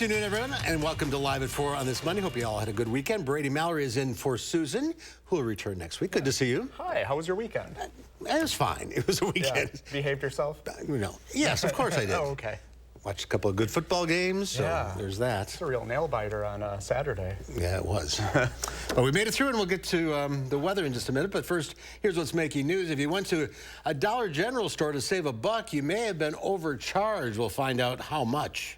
afternoon, everyone, and welcome to Live at 4 on this Monday. Hope you all had a good weekend. Brady Mallory is in for Susan, who will return next week. Good to see you. Hi, how was your weekend? It was fine. It was a weekend. Yeah. Behaved yourself? No. Yes, of course I did. Oh, okay. Watched a couple of good football games, so yeah. There's that. It's a real nail-biter on Saturday. Yeah, it was. But we made it through, and we'll get to the weather in just a minute. But first, here's what's making news. If you went to a Dollar General store to save $1, you may have been overcharged. We'll find out how much.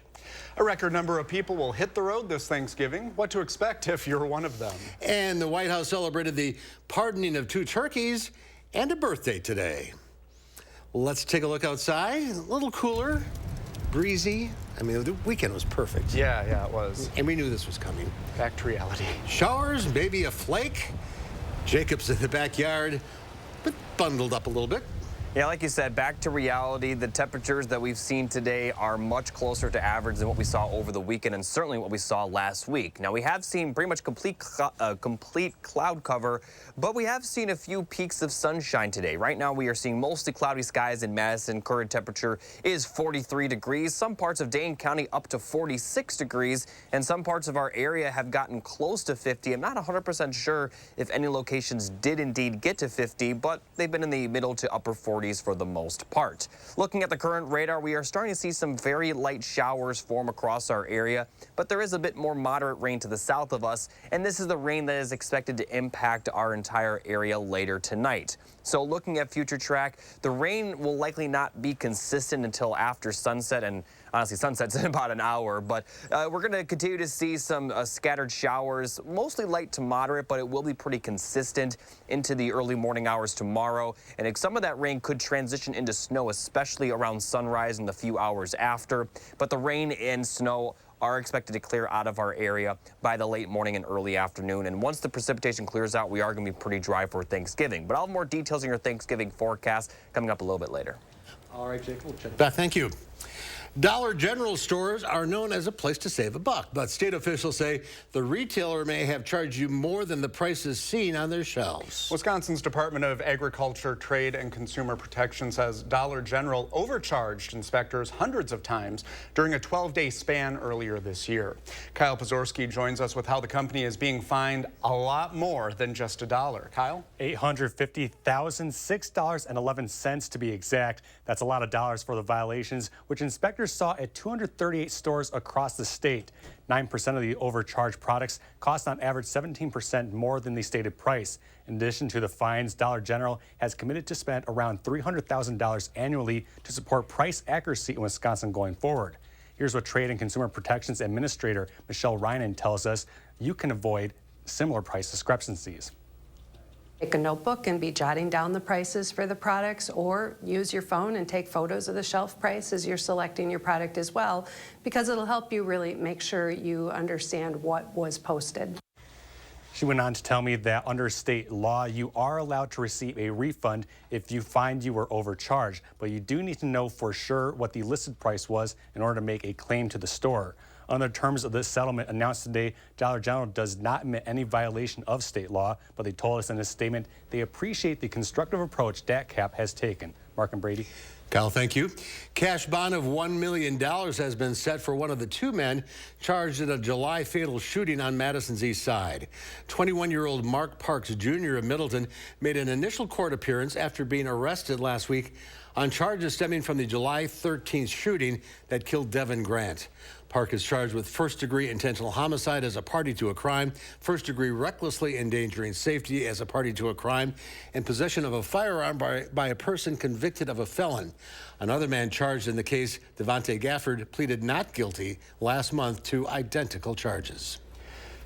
A record number of people will hit the road this Thanksgiving. What to expect if you're one of them. And the White House celebrated the pardoning of 2 turkeys and a birthday today. Let's take a look outside. A little cooler, breezy. I mean, the weekend was perfect. Yeah, it was. And we knew this was coming. Back to reality. Showers, maybe a flake. Jacob's in the backyard, but bundled up a little bit. Yeah, like you said, back to reality. The temperatures that we've seen today are much closer to average than what we saw over the weekend and certainly what we saw last week. Now, we have seen pretty much complete cloud cover, but we have seen a few peaks of sunshine today. Right now, we are seeing mostly cloudy skies in Madison. Current temperature is 43 degrees. Some parts of Dane County up to 46 degrees, and some parts of our area have gotten close to 50. I'm not 100% sure if any locations did indeed get to 50, but they've been in the middle to upper 40s for the most part. Looking at the current radar, we are starting to see some very light showers form across our area, but there is a bit more moderate rain to the south of us, and this is the rain that is expected to impact our entire area later tonight. So looking at future track, the rain will likely not be consistent until after sunset, and honestly, sunset's in about an hour, but we're going to continue to see some scattered showers, mostly light to moderate, but it will be pretty consistent into the early morning hours tomorrow, and some of that rain could transition into snow, especially around sunrise and the few hours after, but the rain and snow are expected to clear out of our area by the late morning and early afternoon. And once the precipitation clears out, we are going to be pretty dry for Thanksgiving. But I'll have more details on your Thanksgiving forecast coming up a little bit later. All right, Jake, we'll check. Beth, thank you. Dollar General stores are known as a place to save $1, but state officials say the retailer may have charged you more than the prices seen on their shelves. Wisconsin's Department of Agriculture, Trade, and Consumer Protection says Dollar General overcharged inspectors hundreds of times during a 12-day span earlier this year. Kyle Pozorski joins us with how the company is being fined a lot more than just $1. Kyle? $850,006.11 to be exact. That's a lot of dollars for the violations, which inspectors saw at 238 stores across the state. 9% of the overcharged products cost on average 17% more than the stated price. In addition to the fines, Dollar General has committed to spend around $300,000 annually to support price accuracy in Wisconsin going forward. Here's what Trade and Consumer Protections Administrator Michelle Reinen tells us you can avoid similar price discrepancies. Take a notebook and be jotting down the prices for the products, or use your phone and take photos of the shelf price as you're selecting your product as well, because it'll help you really make sure you understand what was posted. She went on to tell me that under state law, you are allowed to receive a refund if you find you were overcharged, but you do need to know for sure what the listed price was in order to make a claim to the store. Under terms of this settlement announced today, Dollar General does not admit any violation of state law, but they told us in a statement they appreciate the constructive approach DATCAP has taken. Mark and Brady. Kyle, thank you. Cash bond of $1 million has been set for one of the 2 men charged in a July fatal shooting on Madison's east side. 21-year-old Mark Parks Jr. of Middleton made an initial court appearance after being arrested last week on charges stemming from the July 13th shooting that killed Devin Grant. Park is charged with first-degree intentional homicide as a party to a crime, first-degree recklessly endangering safety as a party to a crime, and possession of a firearm by a person convicted of a felon. Another man charged in the case, Devontae Gafford, pleaded not guilty last month to identical charges.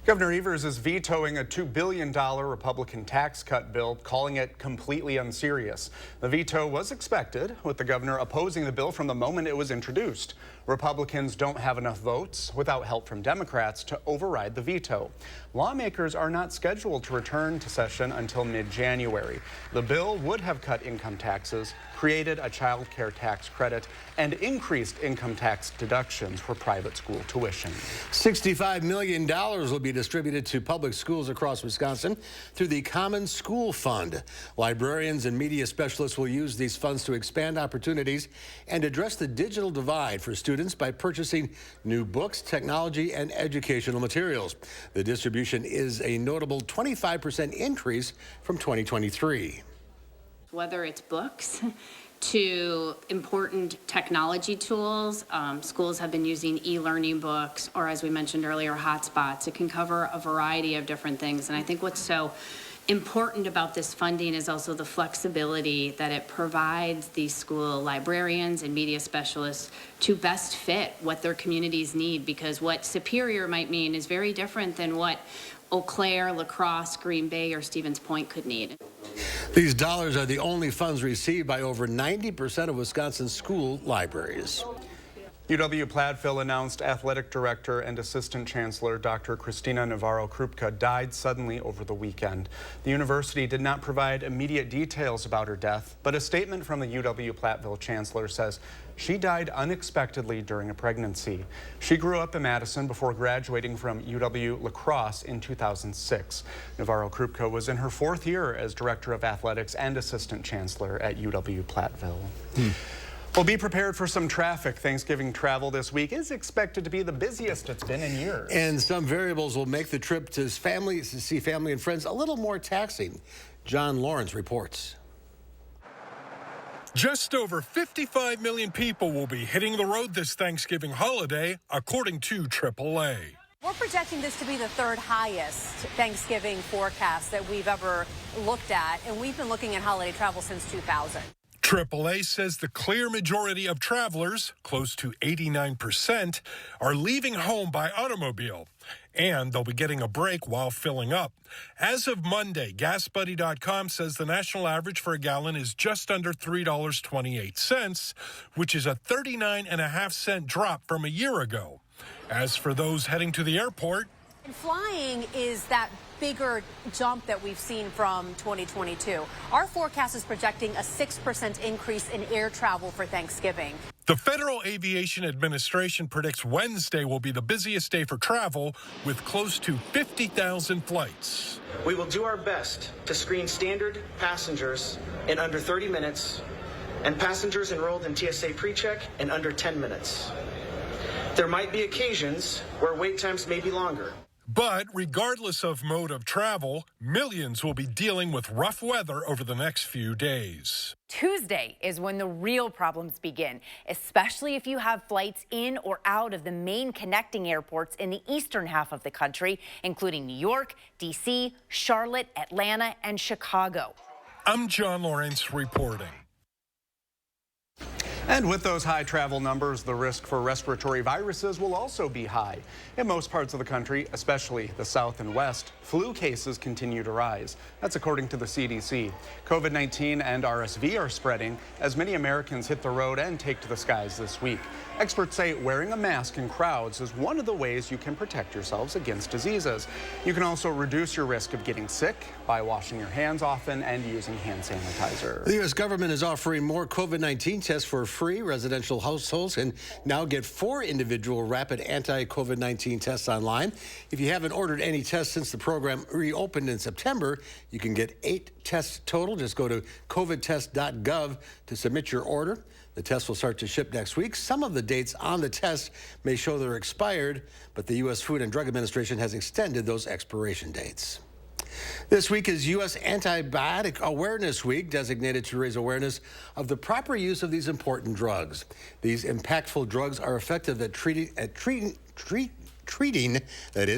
Governor Evers is vetoing a $2 billion Republican tax cut bill, calling it completely unserious. The veto was expected, with the governor opposing the bill from the moment it was introduced. Republicans don't have enough votes, without help from Democrats, to override the veto. Lawmakers are not scheduled to return to session until mid-January. The bill would have cut income taxes, created a child care tax credit, and increased income tax deductions for private school tuition. $65 million will be distributed to public schools across Wisconsin through the Common School Fund. Librarians and media specialists will use these funds to expand opportunities and address the digital divide for students students by purchasing new books, technology, and educational materials. The distribution is a notable 25% increase from 2023. Whether it's books to important technology tools, schools have been using e-learning books, or as we mentioned earlier, hotspots. It can cover a variety of different things. And I think what's so important about this funding is also the flexibility that it provides these school librarians and media specialists to best fit what their communities need, because what Superior might mean is very different than what Eau Claire, La Crosse, Green Bay, or Stevens Point could need. These dollars are the only funds received by over 90% of Wisconsin's school libraries. UW-Platteville announced athletic director and assistant chancellor Dr. Christina Navarro-Krupka died suddenly over the weekend. The university did not provide immediate details about her death, but a statement from the UW-Platteville chancellor says she died unexpectedly during a pregnancy. She grew up in Madison before graduating from UW-La Crosse in 2006. Navarro-Krupka was in her 4th year as director of athletics and assistant chancellor at UW-Platteville. Well, be prepared for some traffic. Thanksgiving travel this week is expected to be the busiest it's been in years. And some variables will make the trip to see family and friends a little more taxing. John Lawrence reports. Just over 55 million people will be hitting the road this Thanksgiving holiday, according to AAA. We're projecting this to be the 3rd highest Thanksgiving forecast that we've ever looked at, and we've been looking at holiday travel since 2000. AAA says the clear majority of travelers, close to 89%, are leaving home by automobile, and they'll be getting a break while filling up. As of Monday, GasBuddy.com says the national average for a gallon is just under $3.28, which is a 39.5-cent drop from a year ago. As for those heading to the airport, and flying is that bigger jump that we've seen from 2022. Our forecast is projecting a 6% increase in air travel for Thanksgiving. The Federal Aviation Administration predicts Wednesday will be the busiest day for travel, with close to 50,000 flights. We will do our best to screen standard passengers in under 30 minutes and passengers enrolled in TSA PreCheck in under 10 minutes. There might be occasions where wait times may be longer. But regardless of mode of travel, millions will be dealing with rough weather over the next few days. Tuesday is when the real problems begin, especially if you have flights in or out of the main connecting airports in the eastern half of the country, including New York, D.C., Charlotte, Atlanta, and Chicago. I'm John Lawrence reporting. And with those high travel numbers, the risk for respiratory viruses will also be high. In most parts of the country, especially the South and West, flu cases continue to rise. That's according to the CDC. COVID-19 and RSV are spreading as many Americans hit the road and take to the skies this week. Experts say wearing a mask in crowds is one of the ways you can protect yourselves against diseases. You can also reduce your risk of getting sick by washing your hands often and using hand sanitizer. The U.S. government is offering more COVID-19 tests for free. Residential households can now get 4 individual rapid anti-COVID-19 tests online. If you haven't ordered any tests since the program reopened in September, you can get 8 tests total. Just go to covidtest.gov to submit your order. The tests will start to ship next week. Some of the dates on the test may show they're expired, but the U.S. Food and Drug Administration has extended those expiration dates. This week is U.S. Antibiotic Awareness Week, designated to raise awareness of the proper use of these important drugs. These impactful drugs are effective at treating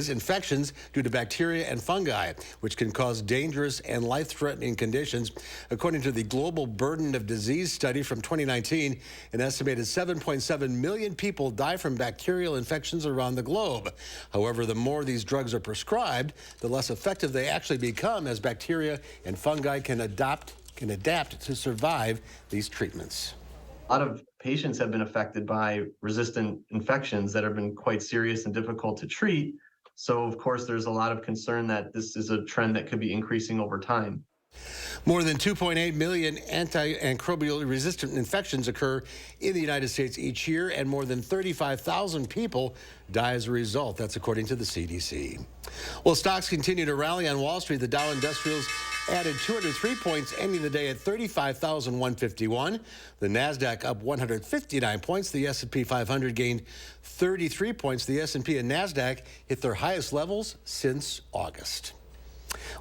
infections due to bacteria and fungi, which can cause dangerous and life-threatening conditions. According to the Global Burden of Disease study from 2019, an estimated 7.7 million people die from bacterial infections around the globe. However, the more these drugs are prescribed, the less effective they actually become, as bacteria and fungi can adapt to survive these treatments. A lot of patients have been affected by resistant infections that have been quite serious and difficult to treat. So, of course, there's a lot of concern that this is a trend that could be increasing over time. More than 2.8 million antimicrobial resistant infections occur in the United States each year, and more than 35,000 people die as a result. That's according to the CDC. Well, stocks continue to rally on Wall Street. The Dow Industrials added 203 points, ending the day at 35,151. The Nasdaq up 159 points. The S&P 500 gained 33 points. The S&P and Nasdaq hit their highest levels since August.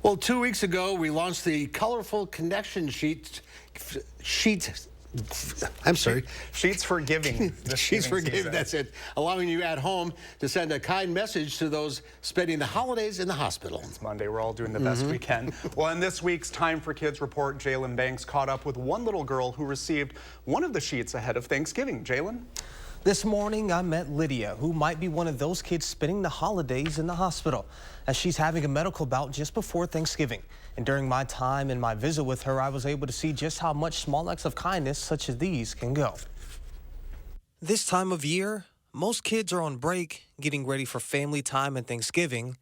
Well, 2 weeks ago, we launched the colorful connection sheet. I'm sorry. Sheets for Giving. Sheets for Giving, season. that's it. Allowing you at home to send a kind message to those spending the holidays in the hospital. It's Monday. We're all doing the best we can. Well, in this week's Time for Kids report, Jalen Banks caught up with one little girl who received one of the sheets ahead of Thanksgiving. Jalen? This morning, I met Lydia, who might be one of those kids spending the holidays in the hospital, as she's having a medical bout just before Thanksgiving. And during my time and my visit with her, I was able to see just how much small acts of kindness such as these can go. This time of year, most kids are on break, getting ready for family time and Thanksgiving.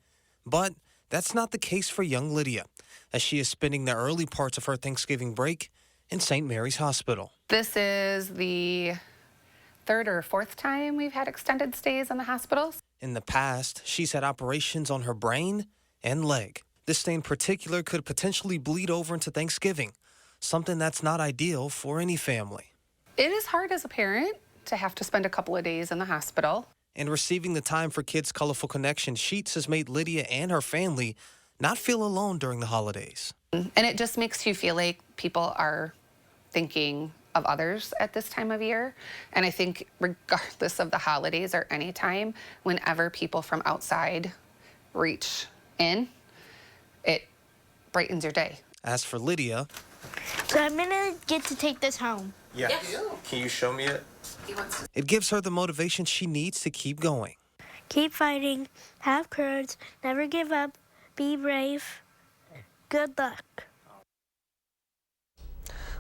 But that's not the case for young Lydia, as she is spending the early parts of her Thanksgiving break in St. Mary's Hospital. This is the third or fourth time we've had extended stays in the hospitals. In the past, she's had operations on her brain and leg. This stay in particular could potentially bleed over into Thanksgiving, something that's not ideal for any family. It is hard as a parent to have to spend a couple of days in the hospital. And receiving the Time for Kids Colorful Connection sheets has made Lydia and her family not feel alone during the holidays. And it just makes you feel like people are thinking of others at this time of year. And I think regardless of the holidays or any time, whenever people from outside reach in, it brightens your day. As for Lydia, so I'm gonna get to take this home. yeah. Can you show me it? It gives her the motivation she needs to keep going. Keep fighting, have courage, never give up, be brave. Good luck.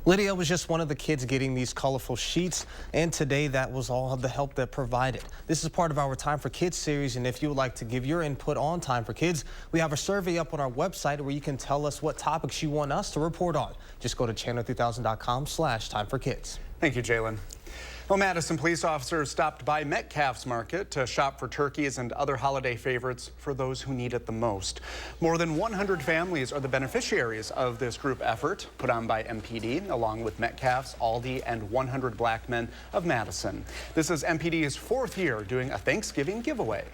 Lydia was just one of the kids getting these colorful sheets, and today that was all of the help that provided. This is part of our Time for Kids series, and if you would like to give your input on Time for Kids, we have a survey up on our website where you can tell us what topics you want us to report on. Just go to channel3000.com/timeforkids. Thank you, Jalen. Well, Madison police officers stopped by Metcalf's Market to shop for turkeys and other holiday favorites for those who need it the most. More than 100 families are the beneficiaries of this group effort put on by MPD, along with Metcalf's, Aldi, and 100 Black Men of Madison. This is MPD's fourth year doing a Thanksgiving giveaway.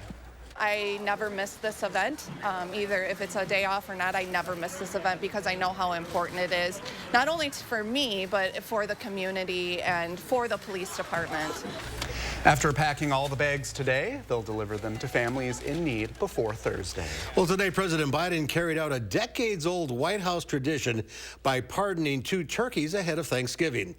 I never miss this event, either if it's a day off or not. I never miss this event because I know how important it is, not only for me, but for the community and for the police department. After packing all the bags today, they'll deliver them to families in need before Thursday. Well, today, President Biden carried out a decades-old White House tradition by pardoning 2 turkeys ahead of Thanksgiving.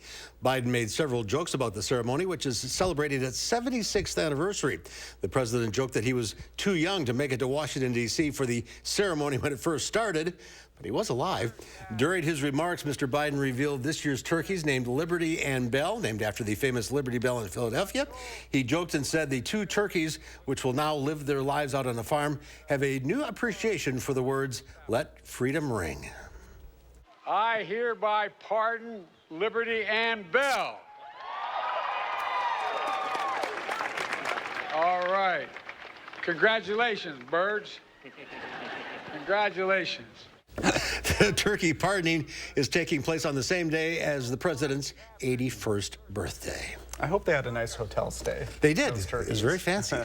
Biden made several jokes about the ceremony, which is celebrating its 76th anniversary. The president joked that he was too young to make it to Washington, D.C. for the ceremony when it first started, but he was alive. During his remarks, Mr. Biden revealed this year's turkeys named Liberty and Bell, named after the famous Liberty Bell in Philadelphia. He joked and said the 2 turkeys, which will now live their lives out on a farm, have a new appreciation for the words, "Let freedom ring." I hereby pardon Liberty and Bell. All right. Congratulations, birds. Congratulations. The turkey pardoning is taking place on the same day as the president's 81st birthday. I hope they had a nice hotel stay. They did. It was very fancy.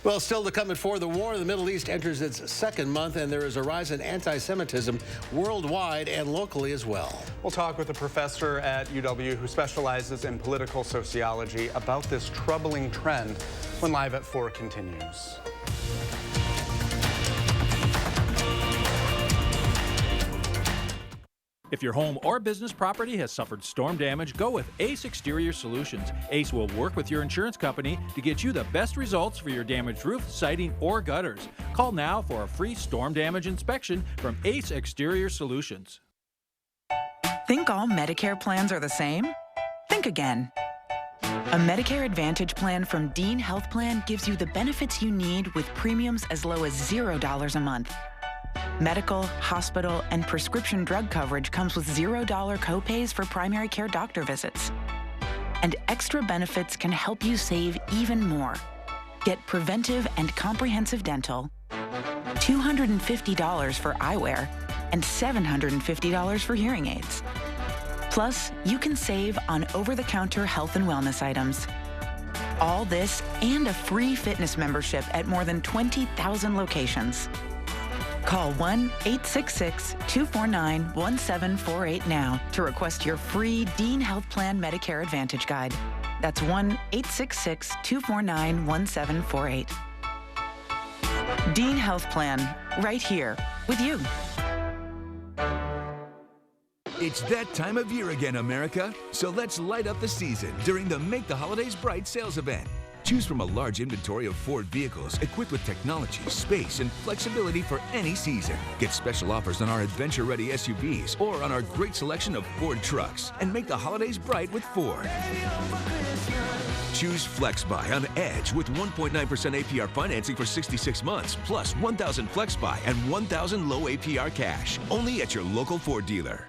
Well, still to come at 4, the war in the Middle East enters its 2nd month, and there is a rise in anti-Semitism worldwide and locally as well. We'll talk with a professor at UW who specializes in political sociology about this troubling trend when Live at 4 continues. If your home or business property has suffered storm damage, go with Ace Exterior Solutions. Ace will work with your insurance company to get you the best results for your damaged roof, siding, or gutters. Call now for a free storm damage inspection from Ace Exterior Solutions. Think all Medicare plans are the same? Think again. A Medicare Advantage plan from Dean Health Plan gives you the benefits you need with premiums as low as $0 a month. Medical, hospital, and prescription drug coverage comes with $0 copays for primary care doctor visits. And extra benefits can help you save even more. Get preventive and comprehensive dental, $250 for eyewear, and $750 for hearing aids. Plus, you can save on over-the-counter health and wellness items. All this and a free fitness membership at more than 20,000 locations. Call 1-866-249-1748 now to request your free Dean Health Plan Medicare Advantage Guide. That's 1-866-249-1748. Dean Health Plan, right here with you. It's that time of year again, America. So let's light up the season during the Make the Holidays Bright sales event. Choose from a large inventory of Ford vehicles equipped with technology, space, and flexibility for any season. Get special offers on our adventure-ready SUVs or on our great selection of Ford trucks. And make the holidays bright with Ford. Choose FlexBuy on Edge with 1.9% APR financing for 66 months, plus 1,000 FlexBuy and 1,000 low APR cash. Only at your local Ford dealer.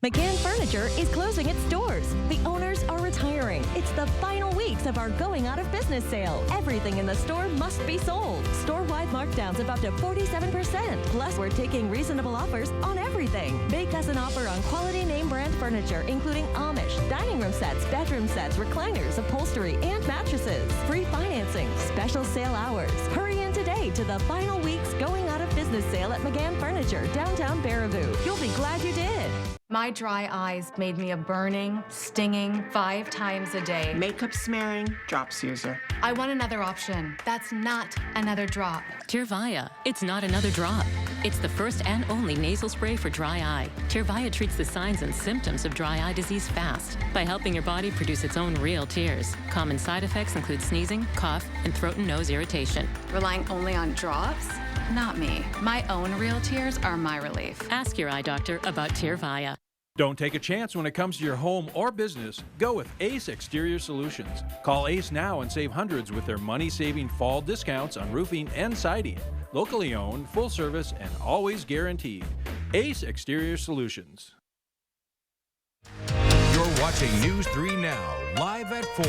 McGann Furniture is closing its doors. The owners are retiring. It's the final weeks of our going out of business sale. Everything in the store must be sold. Store-wide markdowns of up to 47%. Plus, we're taking reasonable offers on everything. Make us an offer on quality name brand furniture, including Amish, dining room sets, bedroom sets, recliners, upholstery, and mattresses. Free financing, special sale hours. Hurry in today to the final weeks going out of business sale at McGann Furniture, downtown Baraboo. You'll be glad you did. My dry eyes made me a burning, stinging 5 times a day. Makeup smearing, drops user. I want another option. That's not another drop. Tyrvaya. It's not another drop. It's the first and only nasal spray for dry eye. Tyrvaya treats the signs and symptoms of dry eye disease fast by helping your body produce its own real tears. Common side effects include sneezing, cough, and throat and nose irritation. Relying only on drops? Not me. My own real tears are my relief. Ask your eye doctor about Tyrvaya. Don't take a chance when it comes to your home or business. Go with Ace Exterior Solutions. Call Ace now and save hundreds with their money-saving fall discounts on roofing and siding. Locally owned, full service, and always guaranteed. Ace Exterior Solutions. You're watching News 3 Now, live at 4.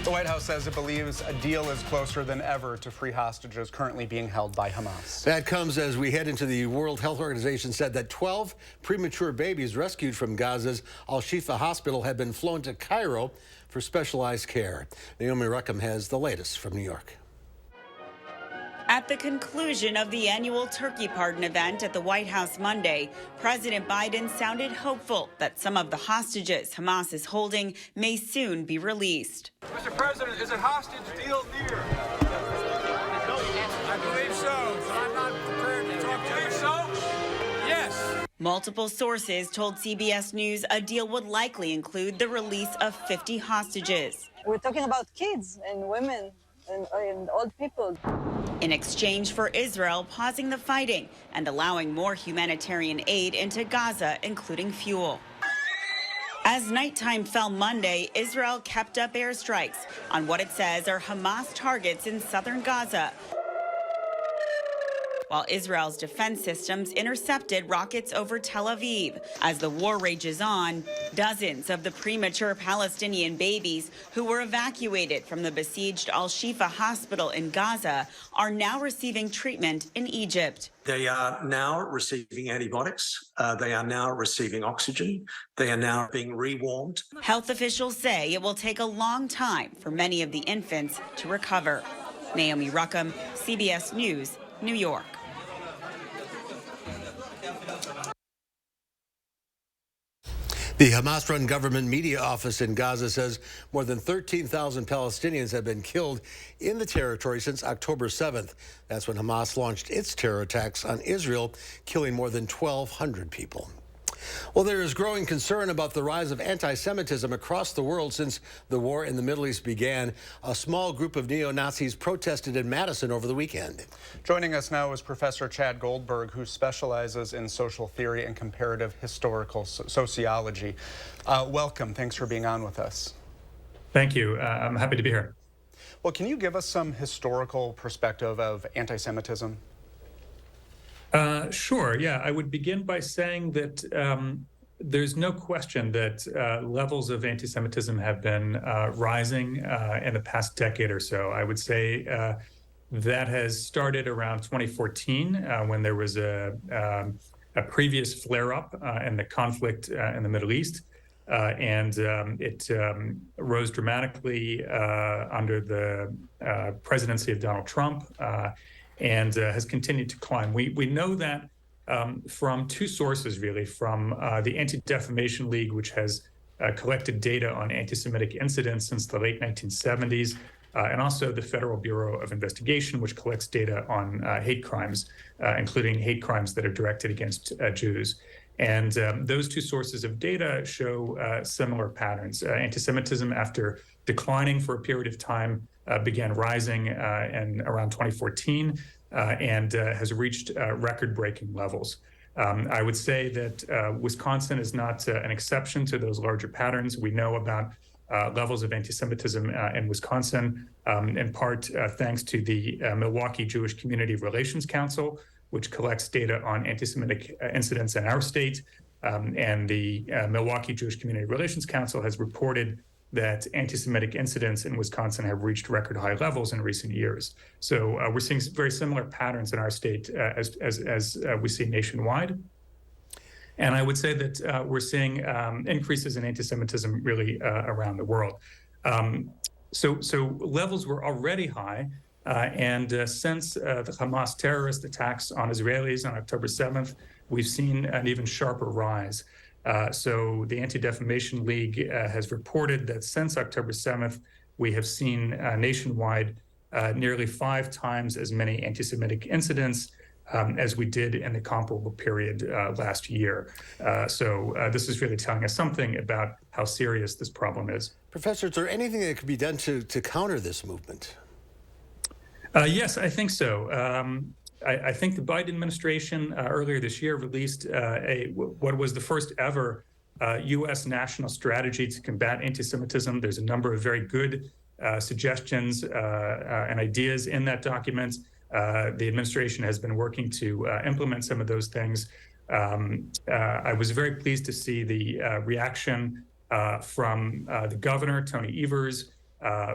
The White House says it believes a deal is closer than ever to free hostages currently being held by Hamas. That comes as we head into the World Health Organization said that 12 premature babies rescued from Gaza's Al-Shifa hospital have been flown to Cairo for specialized care. Naomi Ruckham has the latest from New York. At the conclusion of the annual turkey pardon event at the White House Monday, President Biden sounded hopeful that some of the hostages Hamas is holding may soon be released. Mr. President, is a hostage deal near? I believe so, but I'm not prepared to talk to you. Believe so? Yes. Multiple sources told CBS News a deal would likely include the release of 50 hostages. We're talking about kids and women and old people. In exchange for Israel pausing the fighting and allowing more humanitarian aid into Gaza, including fuel. As nighttime fell Monday, Israel kept up airstrikes on what it says are Hamas targets in southern Gaza, while Israel's defense systems intercepted rockets over Tel Aviv. As the war rages on, dozens of the premature Palestinian babies who were evacuated from the besieged Al-Shifa hospital in Gaza are now receiving treatment in Egypt. They are now receiving antibiotics. They are now receiving oxygen. They are now being rewarmed. Health officials say it will take a long time for many of the infants to recover. Naomi Ruckham, CBS News, New York. The Hamas-run government media office in Gaza says more than 13,000 Palestinians have been killed in the territory since October 7th. That's when Hamas launched its terror attacks on Israel, killing more than 1,200 people. Well, there is growing concern about the rise of anti-Semitism across the world since the war in the Middle East began. A small group of neo-Nazis protested in Madison over the weekend. Joining us now is Professor Chad Goldberg, who specializes in social theory and comparative historical sociology. Welcome. Thanks for being on with us. Thank you. I'm happy to be here. Well, can you give us some historical perspective of anti-Semitism? Sure. Yeah, I would begin by saying that there's no question that levels of anti-Semitism have been rising in the past decade or so. I would say that has started around 2014 when there was a previous flare-up in the conflict in the Middle East. It rose dramatically under the presidency of Donald Trump and has continued to climb. We know that from two sources, really, from the Anti-Defamation League, which has collected data on anti-Semitic incidents since the late 1970s, and also the Federal Bureau of Investigation, which collects data on hate crimes, including hate crimes that are directed against Jews. And those two sources of data show similar patterns. Anti-Semitism, after declining for a period of time, began rising in around 2014 and has reached record-breaking levels. I would say that Wisconsin is not an exception to those larger patterns. We know about levels of anti-Semitism in Wisconsin, in part thanks to the Milwaukee Jewish Community Relations Council, which collects data on anti-Semitic incidents in our state. And the Milwaukee Jewish Community Relations Council has reported that anti-Semitic incidents in Wisconsin have reached record high levels in recent years. So we're seeing very similar patterns in our state as we see nationwide. And I would say that we're seeing increases in anti-Semitism really around the world. So levels were already high. And since the Hamas terrorist attacks on Israelis on October 7th, we've seen an even sharper rise. So the Anti-Defamation League has reported that since October 7th, we have seen nationwide nearly 5 times as many anti-Semitic incidents as we did in the comparable period last year. So this is really telling us something about how serious this problem is. Professor, is there anything that could be done to counter this movement? Yes, I think so. I think the Biden administration earlier this year released what was the first ever U.S. national strategy to combat anti-Semitism. There's a number of very good suggestions and ideas in that document. The administration has been working to implement some of those things. I was very pleased to see the reaction from the governor, Tony Evers,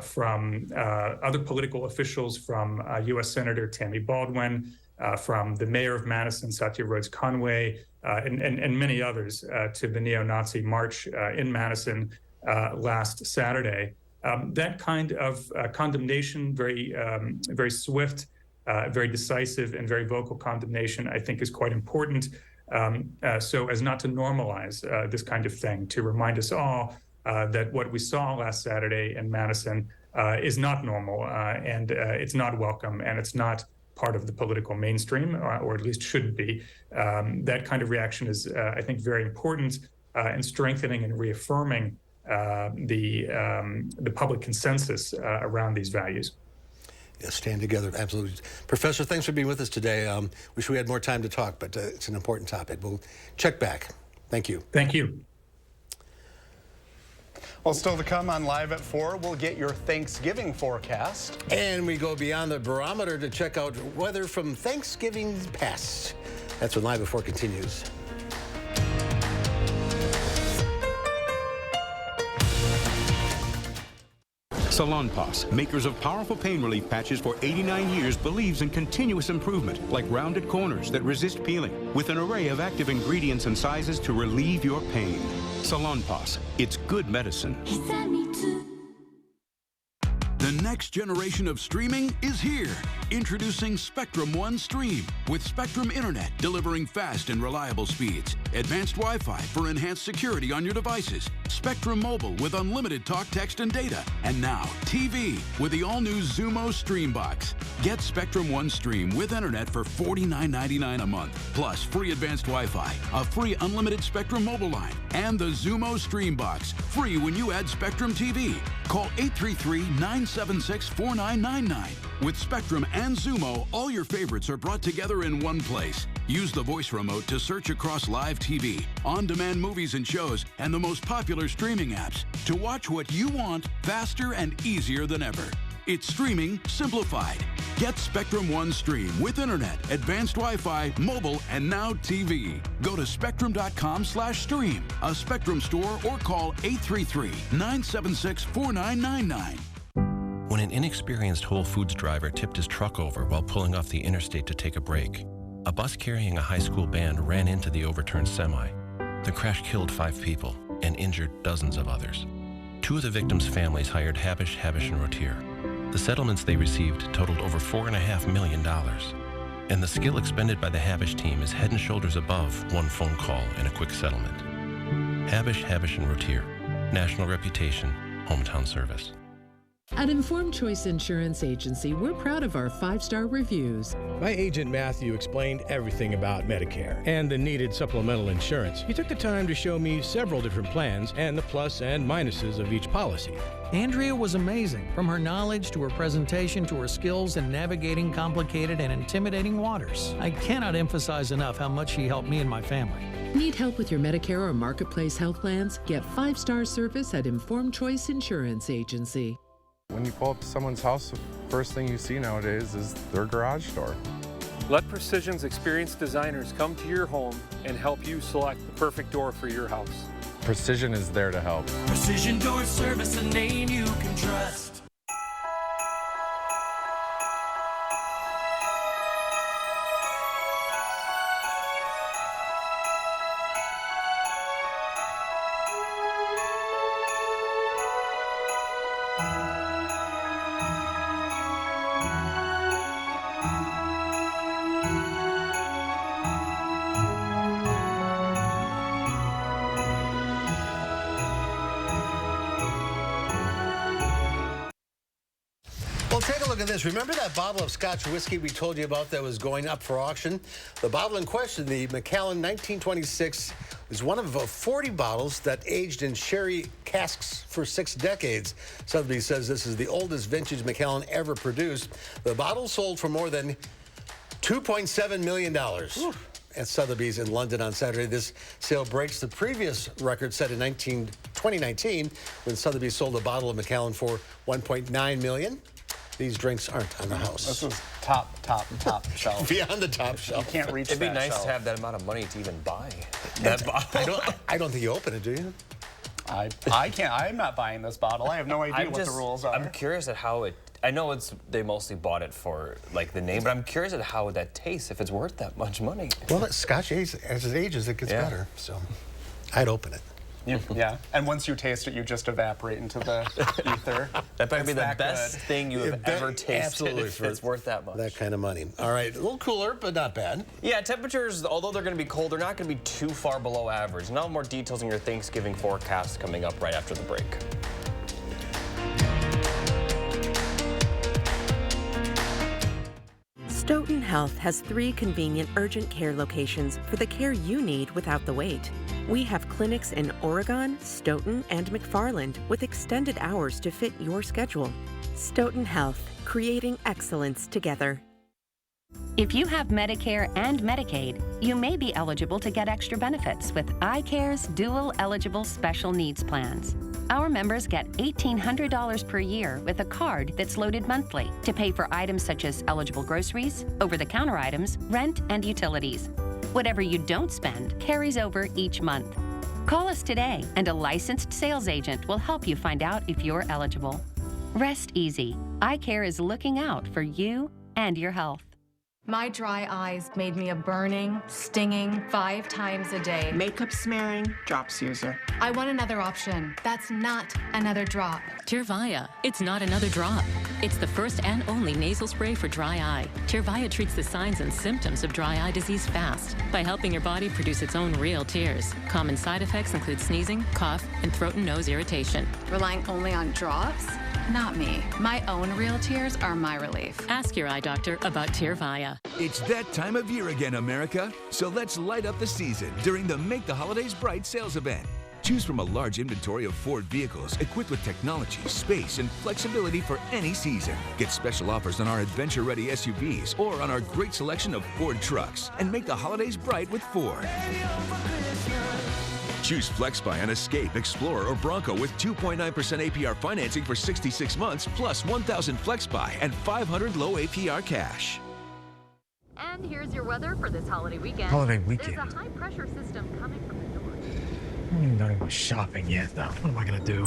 from other political officials, from U.S. Senator Tammy Baldwin, from the mayor of Madison, Satya Rhodes Conway, and many others to the neo-Nazi march in Madison last Saturday. That kind of condemnation, very swift, very decisive, and very vocal condemnation, I think is quite important, so as not to normalize this kind of thing, to remind us all that what we saw last Saturday in Madison is not normal, and it's not welcome, and it's not part of the political mainstream, or at least shouldn't be. That kind of reaction is, I think, very important in strengthening and reaffirming the public consensus around these values. Yeah, stand together, absolutely. Professor, thanks for being with us today. Wish we had more time to talk, but it's an important topic. We'll check back. Thank you. Thank you. Well, still to come on Live at 4, we'll get your Thanksgiving forecast. And we go beyond the barometer to check out weather from Thanksgiving past. That's when Live at 4 continues. Salonpas, makers of powerful pain relief patches for 89 years, believes in continuous improvement, like rounded corners that resist peeling, with an array of active ingredients and sizes to relieve your pain. Salonpas, it's good medicine. The next generation of streaming is here. Introducing Spectrum One Stream with Spectrum Internet delivering fast and reliable speeds, advanced Wi-Fi for enhanced security on your devices, Spectrum Mobile with unlimited talk, text, and data, and now TV with the all-new Zumo Stream Box. Get Spectrum One Stream with Internet for $49.99 a month, plus free advanced Wi-Fi, a free unlimited Spectrum Mobile line, and the Zumo Stream Box, free when you add Spectrum TV. Call 833-976-4999. With Spectrum and Zumo, all your favorites are brought together in one place. Use the voice remote to search across live TV, on-demand movies and shows, and the most popular streaming apps to watch what you want faster and easier than ever. It's streaming simplified. Get Spectrum One Stream with internet, advanced Wi-Fi, mobile, and now TV. Go to spectrum.com/stream, a Spectrum store, or call 833-976-4999. When an inexperienced Whole Foods driver tipped his truck over while pulling off the interstate to take a break, a bus carrying a high school band ran into the overturned semi. The crash killed 5 people and injured dozens of others. 2 of the victims' families hired Habish, and Rotier. The settlements they received totaled over $4.5 million. And the skill expended by the Habish team is head and shoulders above one phone call and a quick settlement. Habish, and Rotier. National reputation, hometown service. At Informed Choice Insurance Agency, we're proud of our 5-star reviews. My agent Matthew explained everything about Medicare and the needed supplemental insurance. He took the time to show me several different plans and the plus and minuses of each policy. Andrea was amazing, from her knowledge to her presentation to her skills in navigating complicated and intimidating waters. I cannot emphasize enough how much she helped me and my family. Need help with your Medicare or Marketplace health plans? Get 5-star service at Informed Choice Insurance Agency. When you pull up to someone's house, the first thing you see nowadays is their garage door. Let Precision's experienced designers come to your home and help you select the perfect door for your house. Precision is there to help. Precision Door Service, a name you can trust. Well, take a look at this. Remember that bottle of Scotch whiskey we told you about that was going up for auction? The bottle in question, the Macallan 1926, is one of 40 bottles that aged in sherry casks for 6 decades. Sotheby's says this is the oldest vintage Macallan ever produced. The bottle sold for more than $2.7 million. At Sotheby's in London on Saturday. This sale breaks the previous record set in 2019 when Sotheby's sold a bottle of Macallan for $1.9 million. These drinks aren't on the house. This is top shelf. Beyond the top shelf. You can't reach It'd be that nice shelf. to have that amount of money to even buy that bottle. I don't think you open it, do you? I can't. I'm not buying this bottle. I have no idea what the rules are. I'm curious at how it. I know they mostly bought it for like the name, but I'm curious at how that tastes. If it's worth that much money. Well, that Scotch as it ages, it gets better. So, I'd open it. Yeah, and once you taste it, you just evaporate into the ether. That better be the best thing you have ever tasted. Absolutely, if it's worth that much. That kind of money. All right, a little cooler, but not bad. Yeah, temperatures, although they're going to be cold, they're not going to be too far below average. Now more details on your Thanksgiving forecast coming up right after the break. Stoughton Health has 3 convenient urgent care locations for the care you need without the wait. We have clinics in Oregon, Stoughton, and McFarland with extended hours to fit your schedule. Stoughton Health, creating excellence together. If you have Medicare and Medicaid, you may be eligible to get extra benefits with iCare's dual eligible special needs plans. Our members get $1,800 per year with a card that's loaded monthly to pay for items such as eligible groceries, over-the-counter items, rent, and utilities. Whatever you don't spend carries over each month. Call us today, and a licensed sales agent will help you find out if you're eligible. Rest easy. iCare is looking out for you and your health. My dry eyes made me a burning, stinging 5 times a day. Makeup smearing, drops user. I want another option. That's not another drop. Tyrvaya. It's not another drop. It's the first and only nasal spray for dry eye. Tyrvaya treats the signs and symptoms of dry eye disease fast by helping your body produce its own real tears. Common side effects include sneezing, cough, and throat and nose irritation. Relying only on drops? Not me. My own real tears are my relief. Ask your eye doctor about Tyrvaya. It's that time of year again, America. So let's light up the season during the Make the Holidays Bright sales event. Choose from a large inventory of Ford vehicles equipped with technology, space, and flexibility for any season. Get special offers on our adventure-ready SUVs or on our great selection of Ford trucks. And make the holidays bright with Ford. Choose FlexBuy on Escape, Explorer, or Bronco with 2.9% APR financing for 66 months, plus 1,000 FlexBuy and 500 low APR cash. And here's your weather for this holiday weekend. Holiday weekend. There's a high-pressure system coming from the north. I'm not even shopping yet, though. What am I going to do?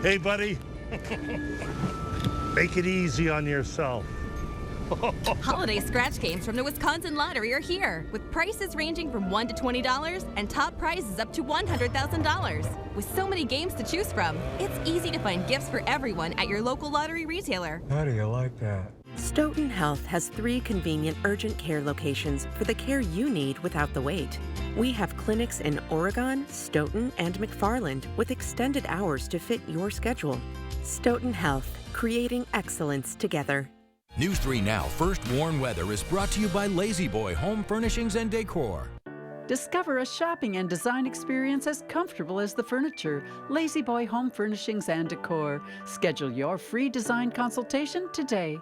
Hey, buddy. Make it easy on yourself. Holiday scratch games from the Wisconsin Lottery are here, with prices ranging from $1 to $20 and top prizes up to $100,000. With so many games to choose from, it's easy to find gifts for everyone at your local lottery retailer. How do you like that? Stoughton Health has 3 convenient urgent care locations for the care you need without the wait. We have clinics in Oregon, Stoughton, and McFarland with extended hours to fit your schedule. Stoughton Health, creating excellence together. News 3 Now First Warn Weather is brought to you by Lazy Boy Home Furnishings and Decor. Discover a shopping and design experience as comfortable as the furniture. Lazy Boy Home Furnishings and Decor. Schedule your free design consultation today.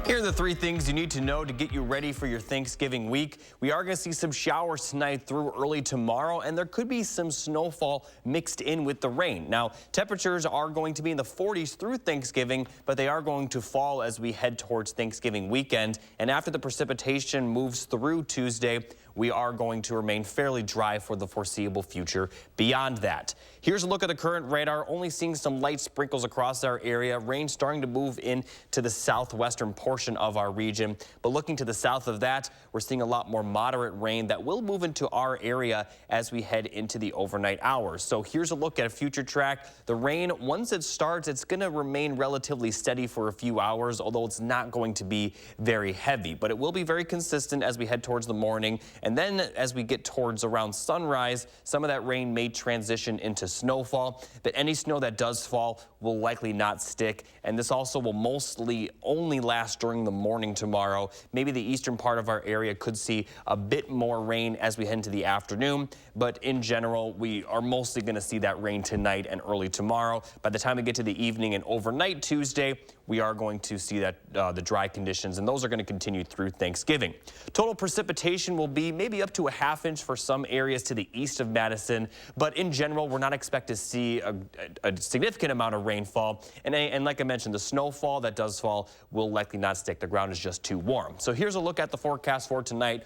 Here are the 3 things you need to know to get you ready for your Thanksgiving week. We are going to see some showers tonight through early tomorrow, and there could be some snowfall mixed in with the rain. Now, temperatures are going to be in the 40s through Thanksgiving, but they are going to fall as we head towards Thanksgiving weekend. And after the precipitation moves through Tuesday, we are going to remain fairly dry for the foreseeable future beyond that. Here's a look at the current radar, only seeing some light sprinkles across our area. Rain starting to move into the southwestern portion of our region. But looking to the south of that, we're seeing a lot more moderate rain that will move into our area as we head into the overnight hours. So here's a look at a future track. The rain, once it starts, it's going to remain relatively steady for a few hours, although it's not going to be very heavy. But it will be very consistent as we head towards the morning. And then as we get towards around sunrise, some of that rain may transition into snowfall, but any snow that does fall will likely not stick. And this also will mostly only last during the morning tomorrow. Maybe the eastern part of our area could see a bit more rain as we head into the afternoon, but in general, we are mostly going to see that rain tonight and early tomorrow. By the time we get to the evening and overnight Tuesday, we are going to see that the dry conditions, and those are going to continue through Thanksgiving. Total precipitation will be maybe up to a ½ inch for some areas to the east of Madison, but in general, we're not expected to see a significant amount of rainfall. And like I mentioned, the snowfall that does fall will likely not stick. The ground is just too warm. So here's a look at the forecast for tonight.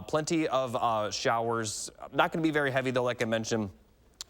Plenty of showers. Not going to be very heavy, though, like I mentioned.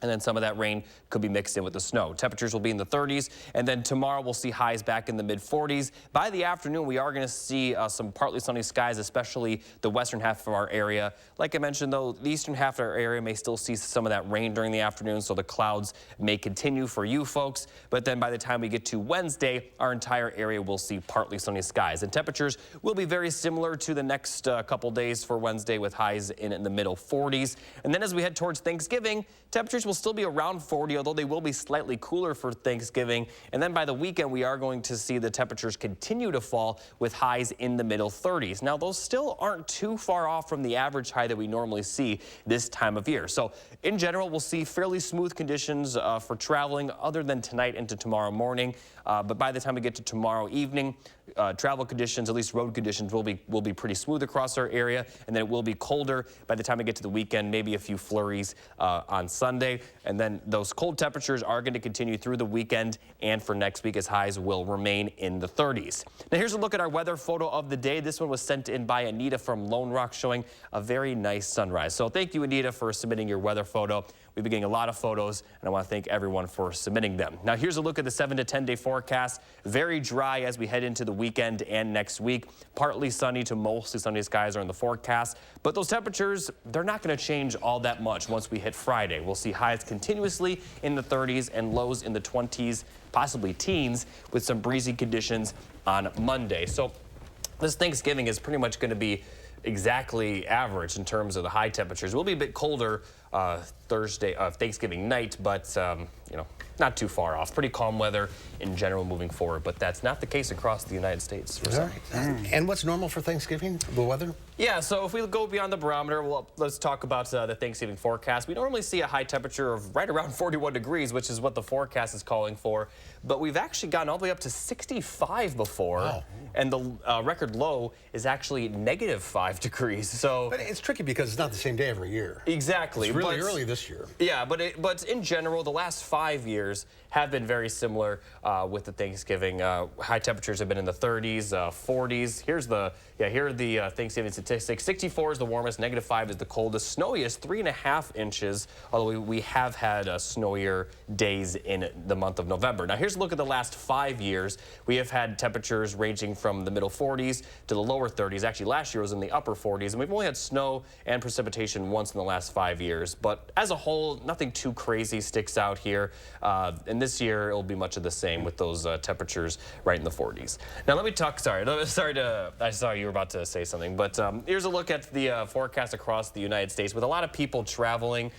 And then some of that rain could be mixed in with the snow. Temperatures will be in the 30s, and then tomorrow we'll see highs back in the mid-40s. By the afternoon, we are going to see some partly sunny skies, especially the western half of our area. Like I mentioned, though, the eastern half of our area may still see some of that rain during the afternoon, so the clouds may continue for you folks. But then by the time we get to Wednesday, our entire area will see partly sunny skies. And temperatures will be very similar to the next couple days for Wednesday, with highs in the middle 40s. And then as we head towards Thanksgiving, temperatures will still be around 40, although they will be slightly cooler for Thanksgiving. And then by the weekend, we are going to see the temperatures continue to fall with highs in the middle 30s. Now, those still aren't too far off from the average high that we normally see this time of year. So in general, we'll see fairly smooth conditions for traveling other than tonight into tomorrow morning. But by the time we get to tomorrow evening, travel conditions, at least road conditions, will be pretty smooth across our area, and then it will be colder by the time we get to the weekend, maybe a few flurries on Sunday. And then those cold temperatures are going to continue through the weekend and for next week, as highs will remain in the 30s. Now here's a look at our weather photo of the day. This one was sent in by Anita from Lone Rock, showing a very nice sunrise. So thank you, Anita, for submitting your weather photo. We've been getting a lot of photos, and I want to thank everyone for submitting them. Now here's a look at the 7 to 10 day forecast. Very dry as we head into the weekend and next week. Partly sunny to mostly sunny skies are in the forecast, but those temperatures, they're not going to change all that much once we hit Friday. We'll see highs continuously in the 30s and lows in the 20s, possibly teens, with some breezy conditions on Monday. So this Thanksgiving is pretty much going to be exactly average in terms of the high temperatures. We'll be a bit colder Thanksgiving night, but you know, not too far off. Pretty calm weather in general moving forward, but that's not the case across the United States. For some. And what's normal for Thanksgiving, the weather? Yeah, so if we go beyond the barometer, well, let's talk about the Thanksgiving forecast. We normally see a high temperature of right around 41 degrees, which is what the forecast is calling for. But we've actually gotten all the way up to 65 before. Wow. And the record low is actually -5 degrees. So, but it's tricky because it's not the same day every year. Exactly. It's really early this year. Yeah, but in general, the last 5 years have been very similar with the Thanksgiving. High temperatures have been in the 30s, 40s. Here are the Thanksgiving statistics. 64 is the warmest, -5 is the coldest, snowiest 3.5 inches, although we have had snowier days in the month of November. Now here's a look at the last 5 years. We have had temperatures ranging from the middle 40s to the lower 30s. Actually, last year was in the upper 40s, and we've only had snow and precipitation once in the last 5 years. But as a whole, nothing too crazy sticks out here. And this year, it'll be much of the same with those temperatures right in the 40s. Now, let me talk. I saw you were about to say something, but here's a look at the forecast across the United States. With a lot of people traveling,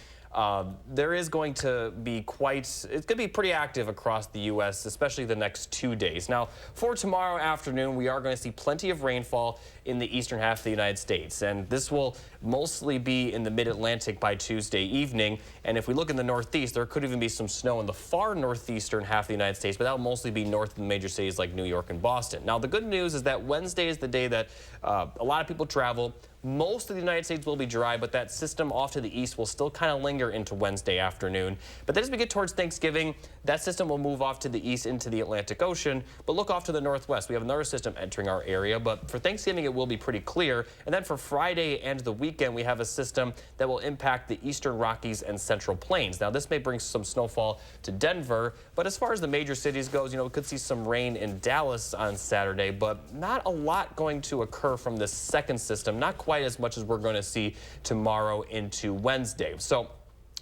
there is going to be it's going to be pretty active across the U.S., especially the next 2 days. Now, for tomorrow afternoon, we are going to see plenty of rainfall in the eastern half of the United States, and this will mostly be in the mid-Atlantic by Tuesday evening. And if we look in the northeast, there could even be some snow in the far northeastern half of the United States, but that will mostly be north of the major cities like New York and Boston. Now, the good news is that Wednesday is the day that a lot of people travel. Most of the United States will be dry, but that system off to the east will still kind of linger into Wednesday afternoon. But then as we get towards Thanksgiving, that system will move off to the east into the Atlantic Ocean. But look off to the northwest. We have another system entering our area, but for Thanksgiving, it will be pretty clear. And then for Friday and the weekend, we have a system that will impact the eastern Rockies and central plains. Now, this may bring some snowfall to Denver, but as far as the major cities goes, we could see some rain in Dallas on Saturday, but not a lot going to occur from this second system. Not quite as much as we're going to see tomorrow into Wednesday. So